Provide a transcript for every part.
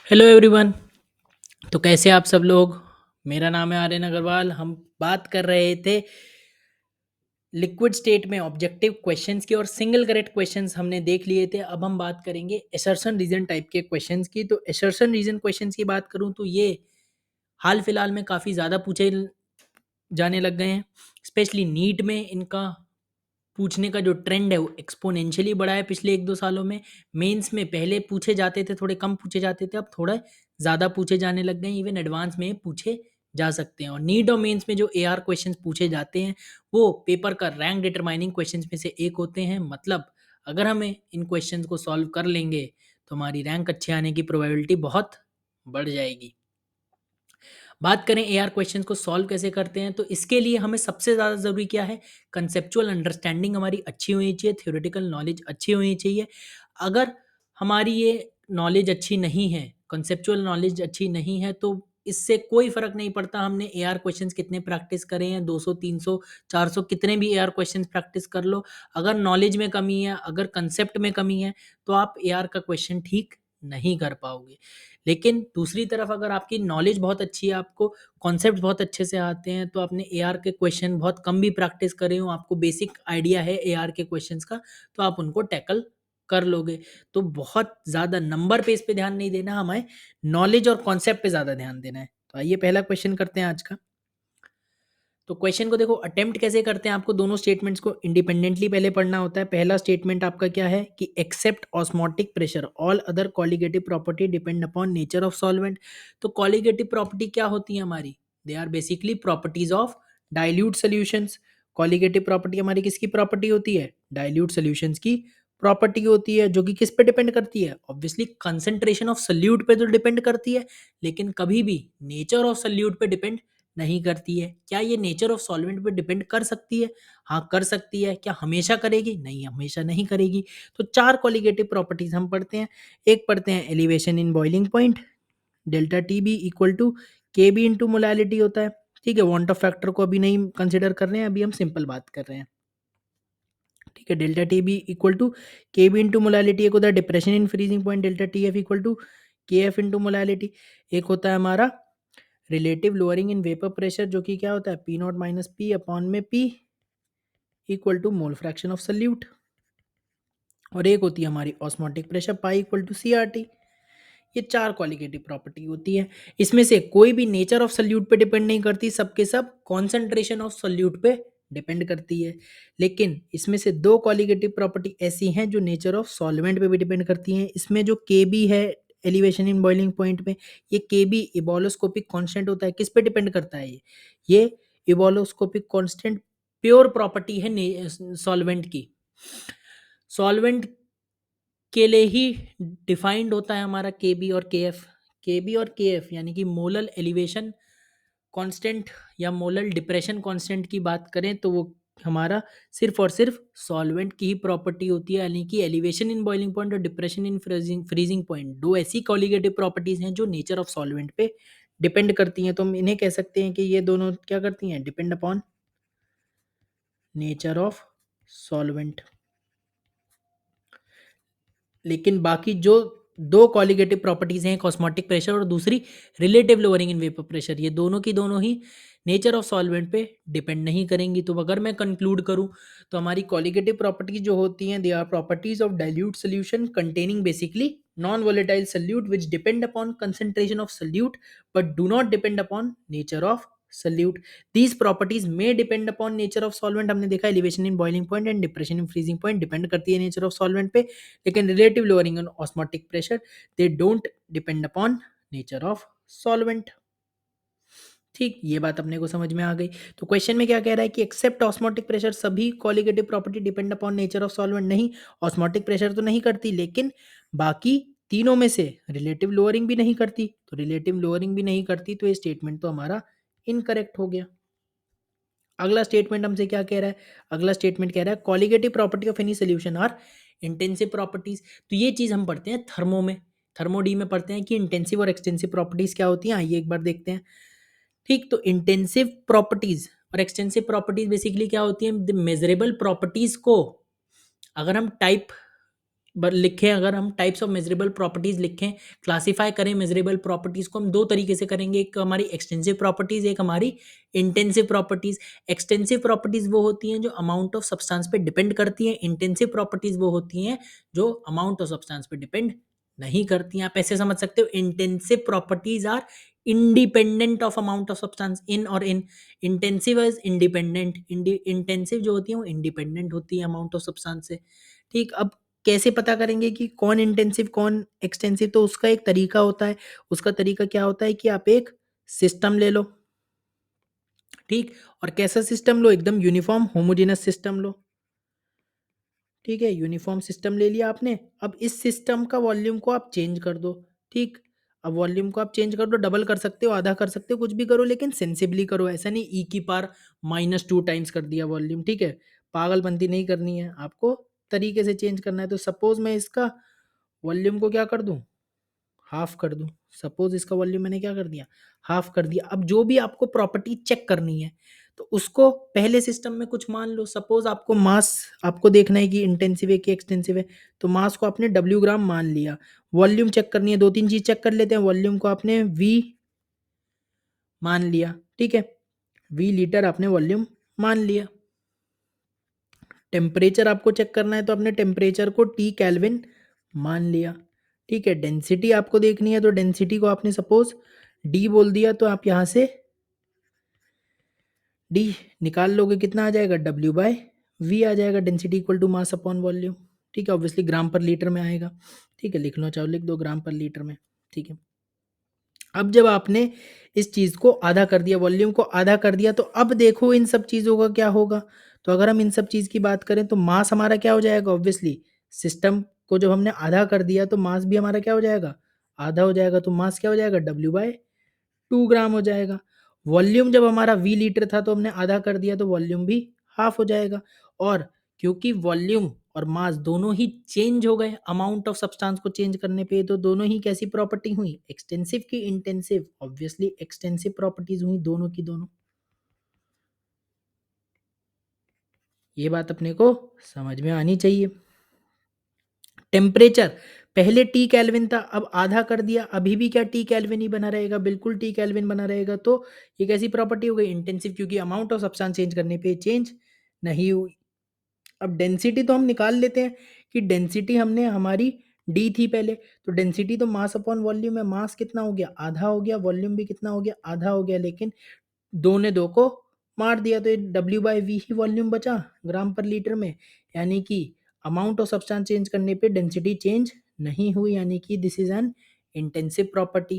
Hello everyone. तो कैसे आप सब लोग। मेरा नाम है आर्यन अग्रवाल। हम बात कर रहे थे लिक्विड स्टेट में ऑब्जेक्टिव क्वेश्चंस की और सिंगल करेक्ट क्वेश्चंस हमने देख लिए थे। अब हम बात करेंगे एसर्शन रीजन टाइप के क्वेश्चंस की। तो एसर्शन रीजन क्वेश्चंस की बात करूं तो ये हाल फिलहाल में काफ़ी ज़्यादा पूछे जाने लग गए हैं। स्पेशली नीट में इनका पूछने का जो ट्रेंड है वो एक्सपोनेंशियली बढ़ा है पिछले 1-2 सालों में। मेंस में पहले पूछे जाते थे, थोड़े कम पूछे जाते थे, अब थोड़ा ज़्यादा पूछे जाने लग गए हैं। इवन एडवांस में पूछे जा सकते हैं। और नीट और मेंस में जो एआर क्वेश्चंस पूछे जाते हैं वो पेपर का रैंक डिटरमाइनिंग क्वेश्चंस में से एक होते हैं। मतलब अगर हमें इन क्वेश्चंस को सॉल्व कर लेंगे तो हमारी रैंक अच्छे आने की प्रोबेबिलिटी बहुत बढ़ जाएगी। बात करें एआर क्वेश्चंस को सॉल्व कैसे करते हैं तो इसके लिए हमें सबसे ज़्यादा ज़रूरी क्या है, कंसेप्चुअल अंडरस्टैंडिंग हमारी अच्छी होनी चाहिए, थ्योरेटिकल नॉलेज अच्छी होनी चाहिए। अगर हमारी ये नॉलेज अच्छी नहीं है, कंसेप्चुअल नॉलेज अच्छी नहीं है, तो इससे कोई फ़र्क नहीं पड़ता हमने एआर क्वेश्चंस कितने प्रैक्टिस करे हैं, 200 300 400 कितने भी एआर क्वेश्चंस प्रैक्टिस कर लो। अगर नॉलेज में कमी है, अगर कंसेप्ट में कमी है, तो आप एआर का क्वेश्चन ठीक नहीं कर पाओगे। लेकिन दूसरी तरफ अगर आपकी नॉलेज बहुत अच्छी है, आपको कॉन्सेप्ट बहुत अच्छे से आते हैं, तो आपने एआर के क्वेश्चन बहुत कम भी प्रैक्टिस करे हो, आपको बेसिक आइडिया है एआर के क्वेश्चंस का, तो आप उनको टैकल कर लोगे। तो बहुत ज़्यादा नंबर पे इस पे ध्यान नहीं देना, हमें नॉलेज और कॉन्सेप्ट पे ज़्यादा ध्यान देना है। तो आइए पहला क्वेश्चन करते हैं आज का। तो क्वेश्चन को देखो, अटेम्प्ट कैसे करते हैं, आपको दोनों स्टेटमेंट्स को इंडिपेंडेंटली पहले पढ़ना होता है। पहला स्टेटमेंट आपका क्या है कि except osmotic pressure all other colligative property depend upon nature of solvent. तो कॉलिगेटिव प्रॉपर्टी क्या होती है हमारी, they are basically properties of dilute solutions. Colligative property हमारी किसकी प्रॉपर्टी होती है, डाइल्यूट सॉल्यूशंस की प्रॉपर्टी होती है, जो कि किस पे डिपेंड करती है, ऑब्वियसली कंसंट्रेशन ऑफ सल्यूट पे तो डिपेंड करती है, लेकिन कभी भी नेचर ऑफ सल्यूट पे डिपेंड नहीं करती है। क्या ये नेचर ऑफ सॉल्वेंट पे डिपेंड कर सकती है? हाँ, कर सकती है। क्या हमेशा करेगी? नहीं, हमेशा नहीं करेगी। तो 4 कोलिगेटिव प्रॉपर्टीज़ हम पढ़ते हैं। एक पढ़ते हैं elevation in boiling point, delta TB equal to KB into molality होता है। ठीक है, वांट ऑफ फैक्टर को अभी नहीं कंसीडर कर रहे हैं, अभी हम सिंपल बात कर रहे हैं। ठीक है, delta TB equal to KB into molality. एक होता है depression in freezing point, delta TF equal to KF into molality. एक होता है हमारा relative lowering in vapour pressure, जो कि क्या होता है P not minus P upon में P equal to mole fraction of solute. और एक होती है हमारी osmotic pressure pi equal to C R T. ये 4 क्वालिटेटिव प्रॉपर्टी होती है। इसमें से कोई भी नेचर ऑफ सल्यूट पे डिपेंड नहीं करती, सबके सब कॉन्सेंट्रेशन ऑफ सल्यूट पे डिपेंड करती है। लेकिन इसमें से 2 क्वालिटेटिव प्रॉपर्टी ऐसी हैं जो नेचर ऑफ सॉल्वेंट पे भी डिपेंड करती हैं। इसमें जो के बी है एलिवेशन इन बॉइलिंग पॉइंट में, ये के बी इबोलोस्कोपिक कांस्टेंट होता है। किस पे डिपेंड करता है ये इबोलोस्कोपिक कांस्टेंट प्योर प्रॉपर्टी है सॉल्वेंट की। सॉल्वेंट के लिए ही डिफाइंड होता है हमारा के बी और के एफ। के बी और के एफ यानी कि मोलल एलिवेशन कांस्टेंट या मोलल डिप्रेशन कांस्टेंट की बात करें तो वो हमारा सिर्फ और सिर्फ सॉल्वेंट की ही प्रॉपर्टी होती है। यानी कि एलिवेशन इन बॉइलिंग पॉइंट और डिप्रेशन इन फ्रीजिंग पॉइंट, दो ऐसी कॉलिगेटिव प्रॉपर्टीज हैं जो नेचर ऑफ सॉल्वेंट पे डिपेंड करती हैं। तो हम इन्हें कह सकते हैं कि ये दोनों क्या करती हैं, depend upon nature of solvent. लेकिन बाकी जो 2 कॉलिगेटिव प्रॉपर्टीज हैं, एक ऑस्मोटिक प्रेशर और दूसरी relative lowering in vapour pressure, ये दोनों की दोनों ही नेचर ऑफ सॉल्वेंट पे डिपेंड नहीं करेंगी। तो अगर मैं कंक्लूड करूं तो हमारी कॉलिगेटिव प्रॉपर्टीज जो होती हैं, they are properties of dilute solution containing basically non volatile solute which depend upon concentration of solute but do not depend upon nature of solute. These properties में depend upon nature of solvent. हमने देखा elevation in boiling point and depression in freezing point depend करती है nature of solvent पे, लेकिन relative lowering on osmotic pressure they don't depend upon nature of solvent. ठीक, ये बात अपने को समझ में आ गई। तो क्वेश्चन में क्या कह रहा है कि एक्सेप्ट ऑस्मोटिक प्रेशर, सभी colligative property depend upon nature of solvent. नहीं, ऑस्मोटिक प्रेशर तो नहीं करती, लेकिन बाकी तीनों में से रिलेटिव लोअरिंग भी नहीं करती। तो रिलेटिव लोअरिंग भी नहीं करती तो ये स्टेटमेंट तो हमारा इनकरेक्ट हो गया। अगला स्टेटमेंट हमसे क्या कह रहा है, अगला स्टेटमेंट कह रहा है colligative property of any solution are intensive properties. तो ये चीज हम पढ़ते हैं थर्मो में, थर्मो डी में पढ़ते हैं कि इंटेंसिव और एक्सटेंसिव प्रॉपर्टीज क्या होती हैं। आइए एक बार देखते हैं। ठीक, तो इंटेंसिव प्रॉपर्टीज और एक्सटेंसिव प्रॉपर्टीज बेसिकली क्या होती है, द मेजरेबल प्रॉपर्टीज को अगर हम टाइप लिखें, अगर हम टाइप्स ऑफ मेजरेबल प्रॉपर्टीज लिखें, क्लासिफाई करें मेजरेबल प्रॉपर्टीज को, हम दो तरीके से करेंगे, एक हमारी एक्सटेंसिव प्रॉपर्टीज, एक हमारी इंटेंसिव प्रॉपर्टीज। एक्सटेंसिव प्रॉपर्टीज वो होती हैं जो अमाउंट ऑफ सब्सटेंस पे डिपेंड करती हैं, इंटेंसिव प्रॉपर्टीज वो होती हैं जो अमाउंट ऑफ सब्सटेंस पे डिपेंड नहीं करती हैं। आप ऐसे समझ सकते हो, intensive properties are independent of amount of substance in, और इन इंटेंसिव इज इंडिपेंडेंट। इंटेंसिव जो होती है वो इंडिपेंडेंट होती है अमाउंट ऑफ सब्सटेंस से। ठीक, अब कैसे पता करेंगे कि कौन इंटेंसिव कौन एक्सटेंसिव? तो उसका एक तरीका होता है। उसका तरीका क्या होता है कि आप एक सिस्टम ले लो, ठीक, और कैसा सिस्टम लो? एकदम यूनिफॉर्म होमोजेनस सिस्टम लो। ठीक है, यूनिफॉर्म सिस्टम ले लिया आपने। अब इस सिस्टम का वॉल्यूम को आप चेंज कर दो। ठीक, अब वॉल्यूम को आप चेंज कर दो, डबल कर सकते हो, आधा कर सकते हो, कुछ भी करो, लेकिन सेंसिबली करो। ऐसा नहीं ई की पावर -2 टाइम्स कर दिया वॉल्यूम। ठीक है, पागलपंती नहीं करनी है आपको, तरीके से चेंज करना है। तो सपोज मैं इसका वॉल्यूम को क्या कर दूं, हाफ कर दूं। सपोज इसका वॉल्यूम मैंने क्या कर दिया, हाफ कर दिया। अब जो भी आपको प्रॉपर्टी चेक करनी है तो उसको पहले सिस्टम में कुछ मान लो। सपोज आपको मास, आपको देखना है कि इंटेंसिव है कि एक्सटेंसिव है, तो मास को आपने डब्ल्यू ग्राम मान लिया। वॉल्यूम चेक करनी है, दो तीन चीज चेक कर लेते हैं। वॉल्यूम को आपने वी मान लिया, ठीक है, वी लीटर आपने वॉल्यूम मान लिया। टेम्परेचर आपको चेक करना है तो आपने टेम्परेचर को टी केल्विन मान लिया। ठीक है, डेंसिटी आपको देखनी है तो डेंसिटी को आपने सपोज डी बोल दिया, तो आप यहाँ से डी निकाल लोगे, कितना आ जाएगा, डब्ल्यू बाय वी आ जाएगा। Density equal to mass upon volume. ठीक है, ऑब्वियसली ग्राम पर लीटर में आएगा। ठीक है, लिख लो, चाहो लिख दो, ग्राम पर लीटर में। ठीक है, अब जब आपने इस चीज को आधा कर दिया, वॉल्यूम को आधा कर दिया, तो अब देखो इन सब चीजों का क्या होगा। तो अगर हम इन सब चीज की बात करें तो मास हमारा क्या हो जाएगा, ऑब्वियसली सिस्टम को जब हमने आधा कर दिया तो मास भी हमारा क्या हो जाएगा, आधा हो जाएगा। तो मास क्या हो जाएगा, डब्ल्यू बाय 2 ग्राम हो जाएगा। वॉल्यूम जब हमारा वी लीटर था तो हमने आधा कर दिया तो वॉल्यूम भी हाफ हो जाएगा। और क्योंकि वॉल्यूम और मास दोनों ही चेंज हो गए अमाउंट ऑफ सब्सटेंस को चेंज करने पे, तो दोनों ही कैसी प्रॉपर्टी हुई, एक्सटेंसिव की इंटेंसिव, ऑब्वियसली एक्सटेंसिव प्रॉपर्टीज हुई दोनों की दोनों। ये बात अपने को समझ में आनी चाहिए। टेम्परेचर पहले टी केल्विन था, अब आधा कर दिया, अभी भी क्या टी केल्विन ही बना रहेगा, बिल्कुल टी केल्विन बना रहेगा। तो ये कैसी प्रॉपर्टी हो गई, इंटेंसिव, क्योंकि अमाउंट ऑफ सब्सटेंस चेंज करने पे चेंज नहीं हुई। अब डेंसिटी तो हम निकाल लेते हैं कि डेंसिटी हमने हमारी डी थी पहले, तो डेंसिटी तो मास अपॉन वॉल्यूम है। मास कितना हो गया, आधा हो गया, वॉल्यूम भी कितना हो गया, आधा हो गया, लेकिन दो ने दो को मार दिया तो ये डब्ल्यू बाई वी ही वॉल्यूम बचा ग्राम पर लीटर में। यानी कि अमाउंट ऑफ सब्सटेंस चेंज करने पे डेंसिटी चेंज नहीं हुई, यानी कि this is an intensive property.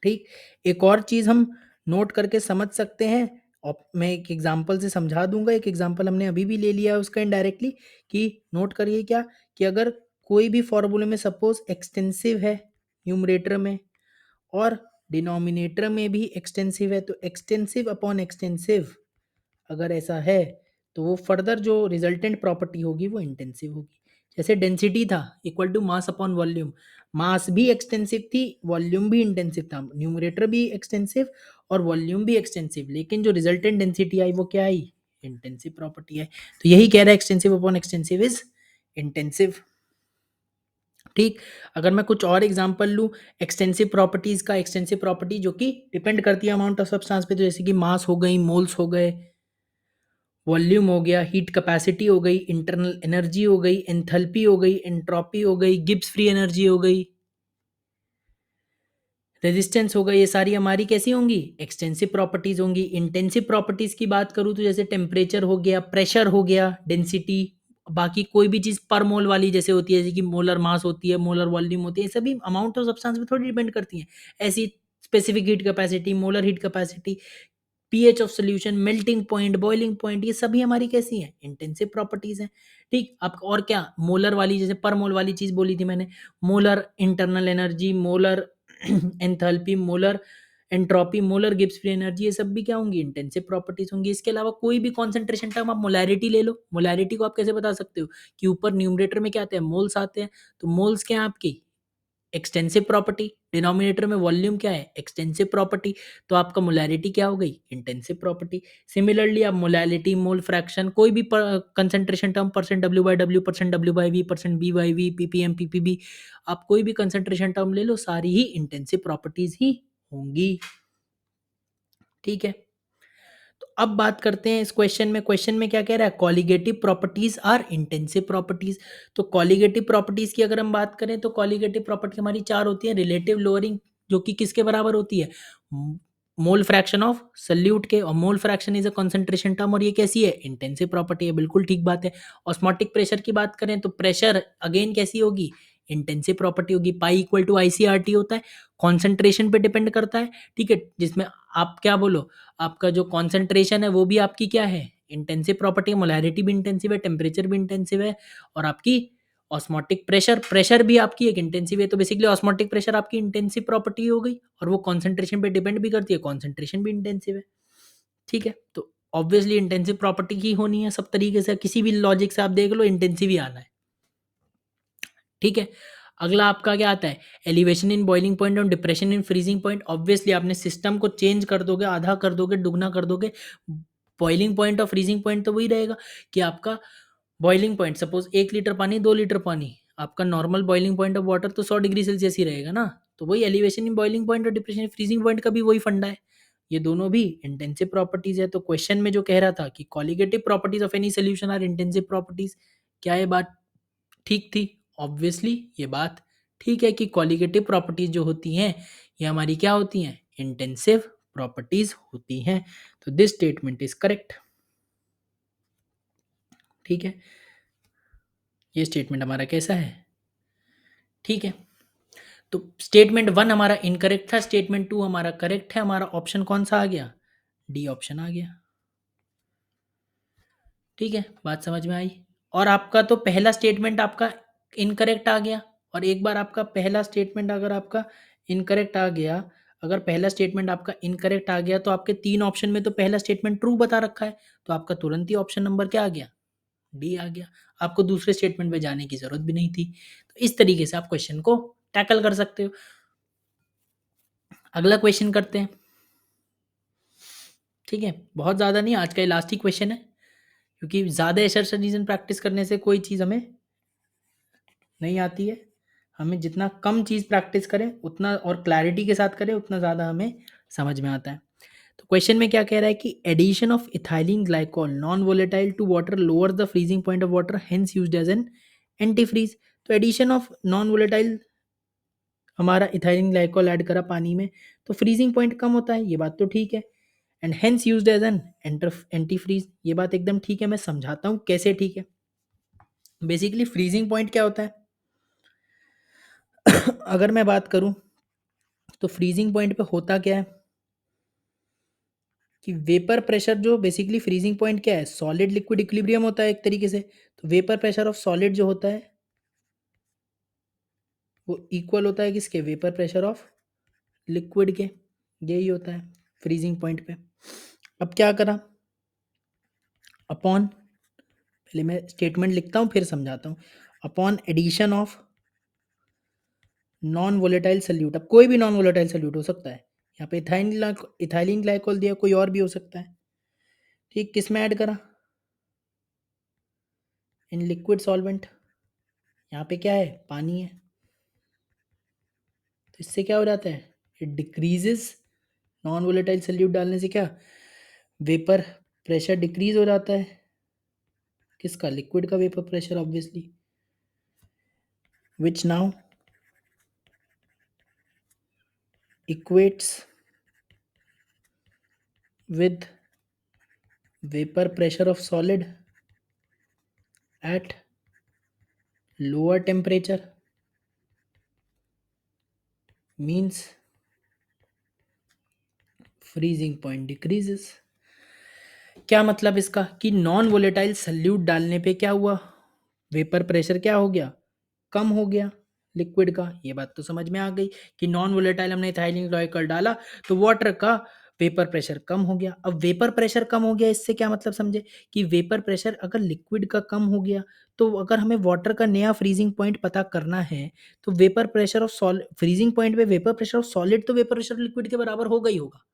ठीक, एक और चीज हम नोट करके समझ सकते हैं, और मैं एक एग्जांपल से समझा दूंगा। एक एग्जांपल हमने अभी भी ले लिया है उसका इनडायरेक्टली, कि नोट करिए क्या, कि अगर कोई भी फॉर्मूले में सपोज एक्सटेंसिव है न्यूमरेटर में और डिनोमिनेटर में भी एक्सटेंसिव है, तो एक्सटेंसिव अपॉन एक्सटेंसिव अगर ऐसा है तो वो फर्दर जो रिजल्टेंट प्रॉपर्टी होगी वो इंटेंसिव होगी। जैसे डेंसिटी था equal to mass upon volume, mass भी एक्सटेंसिव थी, वॉल्यूम भी इंटेंसिव था, न्यूमरेटर भी एक्सटेंसिव और वॉल्यूम भी एक्सटेंसिव, लेकिन जो रिजल्टेंट डेंसिटी आई वो क्या आई, इंटेंसिव प्रॉपर्टी है। तो यही कह रहा है extensive upon extensive is intensive. ठीक, अगर मैं कुछ और एग्जांपल लूँ एक्सटेंसिव प्रॉपर्टीज का, एक्सटेंसिव प्रॉपर्टी जो कि डिपेंड करती है अमाउंट ऑफ सब्सटेंस पे, तो जैसे कि मास हो गई, मोल्स हो गए, वॉल्यूम हो गया, हीट कैपेसिटी हो गई, इंटरनल एनर्जी हो गई, एंथैल्पी हो गई, एंट्रोपी हो गई, गिब्स फ्री एनर्जी हो गई, रेजिस्टेंस हो गई, ये सारी हमारी कैसी होंगी, एक्सटेंसिव प्रॉपर्टीज होंगी। इंटेंसिव प्रॉपर्टीज की बात करूँ तो जैसे टेम्परेचर हो गया, प्रेशर हो गया, डेंसिटी, बाकी कोई भी चीज़ पर मोल वाली जैसे होती है, जैसे कि मोलर मास होती है, मोलर वॉल्यूम होती है, ये सभी अमाउंट ऑफ सब्सटेंस पे थोड़ी डिपेंड करती हैं। ऐसी specific heat capacity, molar heat capacity, pH of solution, melting point, boiling point, ये सभी हमारी कैसी हैं, इंटेंसिव प्रॉपर्टीज हैं। ठीक, अब और क्या, मोलर वाली जैसे पर मोल वाली चीज बोली थी मैंने, molar internal energy, molar enthalpy, molar entropy, molar Gibbs free energy, ये सब भी क्या होंगी, इंटेंसिव प्रॉपर्टीज होंगी। इसके अलावा कोई भी कॉन्सेंट्रेशन टर्म, आप मोलैरिटी ले लो, मोलैरिटी को आप कैसे बता सकते हो कि ऊपर न्यूमरेटर में क्या आते हैं, मोल्स आते हैं, तो मोल्स क्या है आपकी एक्सटेंसिव प्रॉपर्टी, डिनोमिनेटर में वॉल्यूम क्या है, एक्सटेंसिव प्रॉपर्टी, तो आपका मोलैरिटी क्या हो गई, इंटेंसिव प्रॉपर्टी। सिमिलरली आप मोलैलिटी, मोल फ्रैक्शन, कोई भी concentration term, percent W by W, percent W by V, percent B by V, PPM PPB, आप कोई भी कंसंट्रेशन टर्म ले लो, सारी ही इंटेंसिव प्रॉपर्टीज ही होंगी। ठीक है, तो अब बात करते हैं इस क्वेश्चन में क्या कह रहा है, colligative properties are intensive properties. तो कॉलिगेटिव प्रॉपर्टीज की अगर हम बात करें तो कॉलिगेटिव प्रॉपर्टी हमारी चार होती है। रिलेटिव लोअरिंग, जो कि किसके बराबर होती है, मोल फ्रैक्शन ऑफ सल्यूट के, और mole fraction is a concentration term, और ये कैसी है, इंटेंसिव प्रॉपर्टी है, बिल्कुल ठीक बात है। ऑस्मोटिक प्रेशर की बात करें तो प्रेशर अगेन कैसी होगी, इंटेंसिव प्रॉपर्टी होगी। Pi equal to I C R T होता है, कॉन्सेंट्रेशन पे डिपेंड करता है। ठीक है, जिसमें आप क्या बोलो, आपका जो कॉन्सेंट्रेशन है वो भी आपकी क्या है, इंटेंसिव प्रॉपर्टी है। मोलैरिटी भी इंटेंसिव है, टेम्परेचर भी इंटेंसिव है, और आपकी ऑस्मोटिक प्रेशर, प्रेशर भी आपकी एक इंटेंसिव है। तो बेसिकली ऑस्मोटिक प्रेशर आपकी इंटेंसिव प्रॉपर्टी हो गई, और वो कॉन्सेंट्रेशन पे डिपेंड भी करती है, कॉन्सेंट्रेशन भी इंटेंसिव है। ठीक है, तो ऑब्वियसली इंटेंसिव प्रॉपर्टी ही होनी है सब तरीके से, किसी भी लॉजिक से आप देख लो इंटेंसिव ही आना है। ठीक है, अगला आपका क्या आता है, एलिवेशन इन बॉइलिंग पॉइंट और depression in freezing point. Obviously आपने सिस्टम को चेंज कर दोगे, आधा कर दोगे, दुगना कर दोगे, बॉइलिंग पॉइंट और फ्रीजिंग पॉइंट तो वही रहेगा कि आपका बॉइलिंग पॉइंट, सपोज 1 लीटर पानी, 2 लीटर पानी, आपका normal boiling point of water तो 100 डिग्री सेल्सियस ही रहेगा ना। तो वही एलिवेशन इन बॉइलिंग पॉइंट और डिप्रेशन इन फ्रीजिंग पॉइंट का भी वही फंडा है, ये दोनों भी इंटेंसिव प्रॉपर्टीज है। तो क्वेश्चन में जो कह रहा था कि colligative properties of any solution are intensive properties, क्या ये बात ठीक थी? ऑब्वियसली ये बात ठीक है कि कॉलिगेटिव प्रॉपर्टीज जो होती हैं ये हमारी क्या होती हैं, इंटेंसिव प्रॉपर्टीज होती हैं। तो दिस स्टेटमेंट इज करेक्ट। ठीक है, ये स्टेटमेंट हमारा कैसा है, ठीक है। तो स्टेटमेंट 1 हमारा इनकरेक्ट था, स्टेटमेंट 2 हमारा करेक्ट है। हमारा ऑप्शन कौन सा आ गया, डी ऑप्शन आ गया। ठीक है, बात समझ में आई। और आपका तो पहला स्टेटमेंट आपका इनकरेक्ट आ गया, और एक बार आपका पहला स्टेटमेंट अगर आपका इनकरेक्ट आ गया, अगर पहला स्टेटमेंट आपका इनकरेक्ट आ गया तो आपके 3 ऑप्शन में तो पहला स्टेटमेंट ट्रू बता रखा है, तो आपका तुरंत ही ऑप्शन नंबर क्या आ गया, डी आ गया। आपको दूसरे स्टेटमेंट पे जाने की जरूरत भी नहीं थी। तो इस तरीके से आप क्वेश्चन को टैकल कर सकते हो। अगला क्वेश्चन करते हैं। ठीक है, बहुत ज़्यादा नहीं, आज का ये लास्ट ही क्वेश्चन है, क्योंकि ज़्यादा एक्सरसाइज प्रैक्टिस करने से कोई चीज़ हमें नहीं आती है। हमें जितना कम चीज़ प्रैक्टिस करें उतना, और क्लैरिटी के साथ करें, उतना ज़्यादा हमें समझ में आता है। तो क्वेश्चन में क्या कह रहा है कि addition of ethylene glycol non volatile to water lower the freezing point of water, hence used as an antifreeze. तो एडिशन ऑफ नॉन वोलेटाइल, हमारा इथाइलिन ग्लाइकोल ऐड करा पानी में, तो फ्रीजिंग पॉइंट कम होता है, ये बात तो ठीक है। And hence used as an antifreeze, ये बात एकदम ठीक है। मैं समझाता हूँ कैसे ठीक है। बेसिकली फ्रीजिंग पॉइंट क्या होता है अगर मैं बात करूं तो फ्रीजिंग पॉइंट पे होता क्या है कि वेपर प्रेशर, जो बेसिकली फ्रीजिंग पॉइंट क्या है, सॉलिड लिक्विड इक्विलिब्रियम होता है एक तरीके से। तो वेपर प्रेशर ऑफ सॉलिड जो होता है वो इक्वल होता है किसके, वेपर प्रेशर ऑफ लिक्विड के। यही होता है फ्रीजिंग पॉइंट पे। अब क्या करा, अपॉन, पहले मैं स्टेटमेंट लिखता हूँ फिर समझाता हूँ। Upon addition of non volatile solute, अब कोई भी नॉन वोलेटाइल सोल्यूट हो सकता है, यहाँ पे इथाइलिन ग्लाइकोल दिया, कोई और भी हो सकता है। ठीक, किस में ऐड करा, इन लिक्विड सॉल्वेंट, यहाँ पे क्या है, पानी है। तो इससे क्या हो जाता है, it decreases, non volatile solute डालने से क्या, वेपर प्रेशर डिक्रीज हो जाता है, किसका, लिक्विड का vapour pressure obviously, which now equates with vapor pressure of solid at lower temperature, means freezing point decreases। क्या मतलब इसका कि नॉन वोलेटाइल सल्यूट डालने पे क्या हुआ, वेपर प्रेशर क्या हो गया, कम हो गया लिक्विड का। ये बात तो समझ में आ गई कि नॉन वोलेटाइल हमने इथाइलिन ग्लाइकोल डाला तो वाटर का वेपर प्रेशर कम हो गया। अब वेपर प्रेशर कम हो गया, इससे क्या मतलब समझे कि वेपर प्रेशर अगर लिक्विड का कम हो गया, तो अगर हमें वाटर का नया फ्रीजिंग पॉइंट पता करना है, तो vapour pressure of solid, freezing point पे वेपर प्रेशर ऑफ सॉलिड तो वेपर प्रेशर ऑफ लिक्विड के बराबर होगा ही होगा।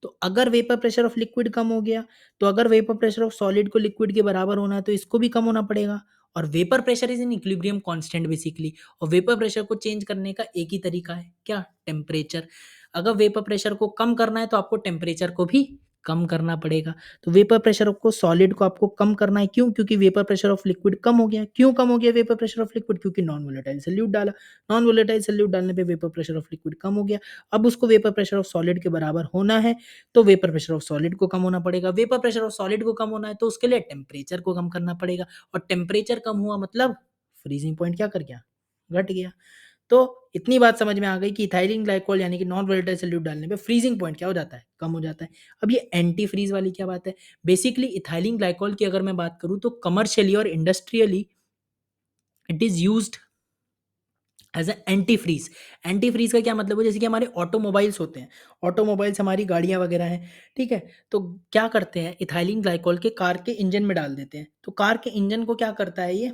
तो अगर वेपर प्रेशर ऑफ लिक्विड कम हो गया, तो अगर वेपर प्रेशर ऑफ सॉलिड को लिक्विड के बराबर होना है, तो इसको भी कम होना पड़ेगा। और vapour pressure is in equilibrium constant basically. और वेपर प्रेशर को चेंज करने का एक ही तरीका है, क्या? टेम्परेचर। अगर वेपर प्रेशर को कम करना है, तो आपको टेम्परेचर को भी कम करना पड़ेगा। तो वेपर प्रेशर को, सॉलिड को आपको कम करना है, क्यों? क्योंकि वेपर प्रेशर ऑफ लिक्विड कम हो गया। क्यों कम हो गया वेपर प्रेशर ऑफ लिक्विड? क्योंकि नॉन वोलेटाइल सॉल्यूट डाला। नॉन वोलेटाइल सॉल्यूट डालने पे वेपर प्रेशर ऑफ लिक्विड कम हो गया। अब उसको वेपर प्रेशर ऑफ सॉलिड के बराबर होना है, तो वेपर प्रेशर ऑफ सॉलिड को कम होना पड़ेगा। वेपर प्रेशर ऑफ सॉलिड को कम होना है, तो उसके लिए टेम्परेचर को कम करना पड़ेगा। और टेम्परेचर कम हुआ मतलब फ्रीजिंग पॉइंट क्या कर गया? घट गया। तो इतनी बात समझ में आ गई कि इथाइलिन ग्लाइकोल यानी कि नॉन वोलेटाइल सॉल्यूट डालने पे फ्रीजिंग पॉइंट क्या हो जाता है? कम हो जाता है। अब ये एंटी फ्रीज वाली क्या बात है? बेसिकली इथाइलिन ग्लाइकोल की अगर मैं बात करूँ, तो कमर्शियली और industrially it is used as a antifreeze. Antifreeze का क्या मतलब है? जैसे कि हमारे ऑटोमोबाइल्स होते हैं, ऑटोमोबाइल्स हमारी गाड़ियां वगैरह हैं, ठीक है? तो क्या करते हैं, इथाइलिन ग्लाइकोल के कार के इंजन में डाल देते हैं। तो कार के इंजन को क्या करता है ये?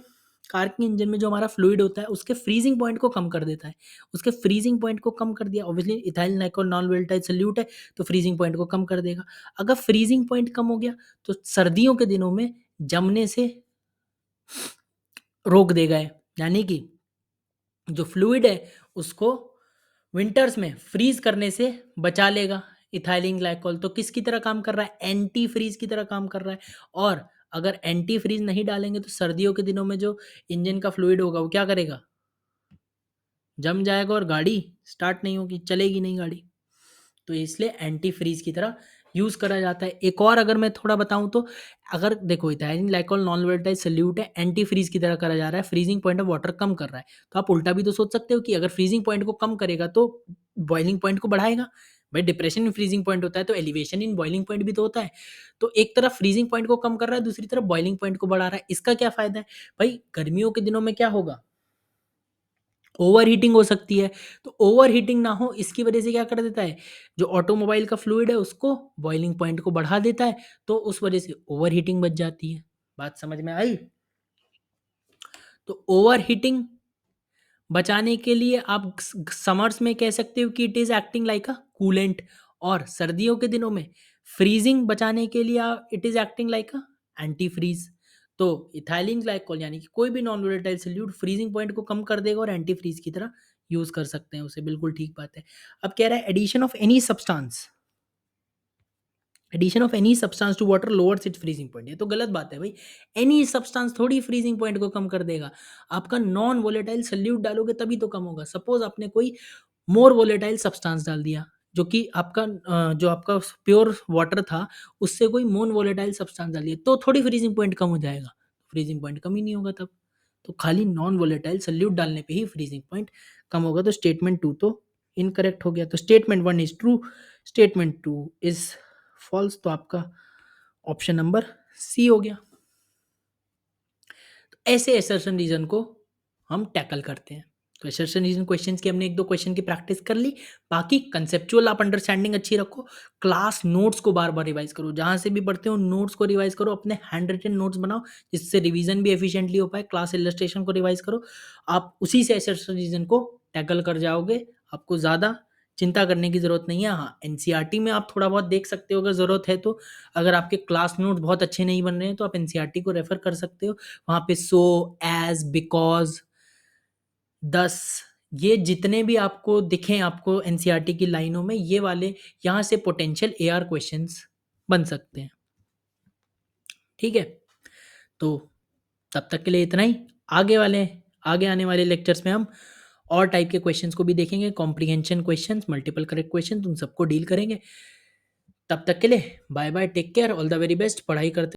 कार के इंजन में जो हमारा फ्लूइड होता है, उसके फ्रीजिंग पॉइंट को कम कर देता है। उसके फ्रीजिंग पॉइंट को कम कर दिया, obviously ethylene glycol non volatile solute है, तो फ्रीजिंग पॉइंट को कम कर देगा। अगर फ्रीजिंग पॉइंट कम हो गया, तो सर्दियों के दिनों में जमने से रोक देगा ये। यानी कि जो फ्लूइड है, उसको विंटर्स में फ्रीज करने से बचा लेगा इथाइलिन ग्लाइकोल। तो किसकी तरह काम कर रहा है? एंटी फ्रीज की तरह काम कर रहा है। और अगर एंटी फ्रीज नहीं डालेंगे, तो सर्दियों के दिनों में जो इंजन का फ्लूइड होगा, वो क्या करेगा? जम जाएगा और गाड़ी स्टार्ट नहीं होगी, चलेगी नहीं गाड़ी। तो इसलिए एंटी फ्रीज की तरह यूज करा जाता है। एक और अगर मैं थोड़ा बताऊं, तो अगर देखो ethylene glycol non volatile solute है, एंटी फ्रीज की तरह करा जा रहा है, फ्रीजिंग पॉइंट ऑफ वाटर कम कर रहा है, तो आप उल्टा भी तो सोच सकते हो कि अगर फ्रीजिंग पॉइंट को कम करेगा, तो बॉइलिंग पॉइंट को बढ़ाएगा। भाई डिप्रेशन में फ्रीजिंग पॉइंट होता है, तो एलिवेशन इन बॉइलिंग पॉइंट भी तो होता है। तो एक तरफ फ्रीजिंग पॉइंट को कम कर रहा है, दूसरी तरफ बॉइलिंग पॉइंट को बढ़ा रहा है। इसका क्या फायदा है? भाई गर्मियों के दिनों में क्या होगा? ओवर हीटिंग हो सकती है। तो ओवर हीटिंग ना हो, इसकी वजह से क्या कर देता है, जो ऑटोमोबाइल का फ्लूइड है, उसको बॉइलिंग पॉइंट को बढ़ा देता है, तो उस वजह से ओवर हीटिंग बच जाती है। बात समझ में आई? तो ओवर हीटिंग बचाने के लिए आप समर्स में कह सकते हो कि it is acting like a coolant. और सर्दियों के दिनों में फ्रीजिंग बचाने के लिए it is acting like a antifreeze. तो इथाइलिन ग्लाइकोल यानी कि कोई भी non volatile solute freezing point को कम कर देगा और एंटी फ्रीज की तरह यूज कर सकते हैं उसे। बिल्कुल ठीक बात है। अब कह रहा है addition of any substance, addition of any substance to water lowers its freezing point. ये तो गलत बात है भाई। एनी सब्सटेंस थोड़ी फ्रीजिंग पॉइंट को कम कर देगा। आपका नॉन वोलेटाइल सॉल्यूट डालोगे तभी तो कम होगा। सपोज आपने कोई मोर वोलेटाइल सब्सटेंस डाल दिया, जो कि आपका जो आपका प्योर वाटर था, उससे कोई मोन वोलेटाइल सब्सटेंस डाल दिया, तो थोड़ी फ्रीजिंग पॉइंट कम हो जाएगा? फ्रीजिंग पॉइंट कम ही नहीं होगा तब। तो खाली नॉन वोलेटाइल सॉल्यूट डालने पे ही फ्रीजिंग पॉइंट कम होगा। तो स्टेटमेंट 2 तो इनकरेक्ट हो गया। तो statement 1 is true, statement 2 is false. तो आपका ऑप्शन नंबर सी हो गया। तो ऐसे असर्शन रीजन को हम टैकल करते हैं। तो असर्शन रीजन क्वेश्चंस की हमने एक दो क्वेश्चन की प्रैक्टिस कर ली। बाकी कंसेप्चुअल आप अंडरस्टैंडिंग अच्छी रखो। क्लास नोट्स को बार बार रिवाइज करो, जहां से भी पढ़ते हो नोट्स को रिवाइज करो, अपने हैंड रिटन नोट्स बनाओ, जिससे रिवीजन भी एफिशिएंटली हो पाए। क्लास इलस्ट्रेशन को रिवाइज करो, आप उसी से असर्शन रीजन को टैकल कर जाओगे। आपको ज़्यादा चिंता करने की ज़रूरत नहीं है। हाँ, एनसीईआरटी में आप थोड़ा बहुत देख सकते हो अगर ज़रूरत है तो। अगर आपके क्लास नोट बहुत अच्छे नहीं बन रहे हैं, तो आप एनसीईआरटी को रेफर कर सकते हो। वहाँ पे सो, एज, बिकॉज, दस, ये जितने भी आपको दिखें आपको एनसीईआरटी की लाइनों में, ये वाले यहाँ से पोटेंशियल एआर क्वेश्चंस बन सकते हैं। ठीक है, तो तब तक के लिए इतना ही। आगे आने वाले लेक्चर्स में हम और टाइप के क्वेश्चंस को भी देखेंगे, comprehension questions, multiple correct questions, उन सबको डील करेंगे। तब तक के लिए bye bye, take care, all the very best. पढ़ाई करते